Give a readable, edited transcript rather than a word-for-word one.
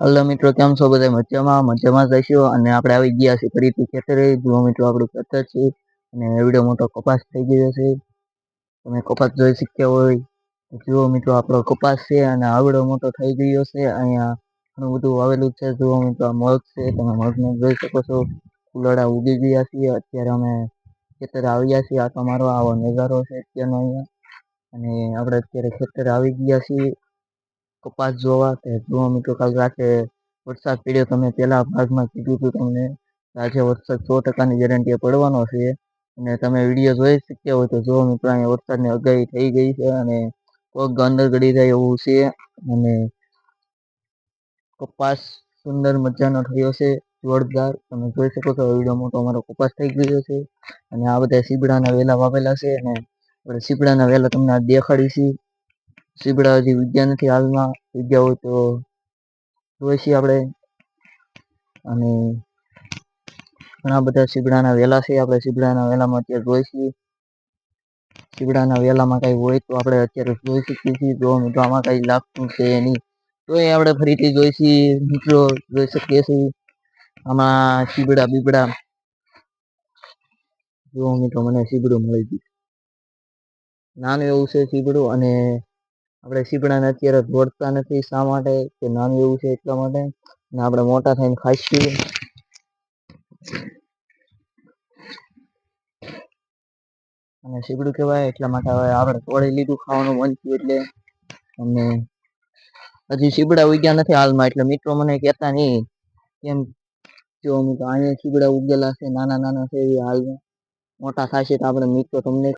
Hello મિત્રો, કેમ છો? બધા મજામાં જઈશું અને આપણે આવી ગયા છીએ ફરીથી ખેતરે. જુઓ મિત્રો, આપણું ખેતર છે અને એવડો મોટો કપાસ થઈ ગયો છે. તમે કપાસ જોઈ શક્યા હોય. જુઓ મિત્રો, આપણો કપાસ છે અને આવડો મોટો થઈ ગયો છે. અહીંયા ઘણું બધું વાવેલું છે. જુઓ મિત્રો, આ મગ છે, તમે મગને જોઈ શકો છો. ફૂલડા ઉગી ગયા છીએ. અત્યારે અમે ખેતરે આવ્યા છીએ. આ તમારો આવો નજારો છે અત્યારનો અહીંયા. અને આપણે અત્યારે ખેતરે આવી ગયા છીએ કપાસ જોવા. જુઓ મિત્રો, કાલ રાતે વરસાદ પડ્યો. તમે પેલા ભાગમાં કીધું હતું તમને. આજે વરસાદ 100%ની ગેરંટી પડવાનો છે. અને તમે વિડીયો જોઈ શક્યા હોય તો જુઓ મિત્રો, અહીંયા વરસાદની આગાહી થઈ ગઈ છે અને પગ અંદર ગડી જાય એવું છે. અને કપાસ સુંદર મજાનો થયો છે, જોરદાર. તમે જોઈ શકો છો એવડો મોટો અમારો કપાસ થઈ ગયો છે. અને આ બધા સીબડાના વેલા વાવેલા છે. અને આપણે સીબડાના વેલા તમને દેખાડીશું. સીબડા હજી ઉગ્યા નથી હાલમાં. ઉગ્યા હોય તો જોઈ છીએ આપણે. અને ઘણા બધા સીબડાના વેલા છે. આપણે સીબડાના વેલામાં અત્યારે જોઈ છીએ. સીબડાના વેલામાં કઈ હોય તો આપણે અત્યારે જોઈ શકીએ છીએ. જો મિત્રો, આમાં કઈ લાગતું છે નહીં તો એ આપણે ફરીથી જોઈશી. મિત્રો, જોઈ શકીએ છીએ આમાં સીબડા બીબડા. જો મિત્રો, મને સીબડું મળી ગયું. નાનું એવું છે સીબડું. અને આપણે સીબડાને અત્યારે દોડતા નથી. શા માટે? કે નાનું એવું છે એટલા માટે. ને આપણે મોટા થઈને ખાઈશું અને સીબડું કહેવાય એટલા માટે હવે આપણે તોડી લીધું. ખાવાનું મન થયું એટલે. અને હજી સીબડા ઉગ્યા નથી હાલમાં. એટલે મિત્રો મને કહેતા નહીં કેમ. જો મિત્રો, અહીંયા સીબડા ઉગેલા છે. નાના નાના છે. હાલમાં મોટા થશે તો આપણે મિત્રો તમને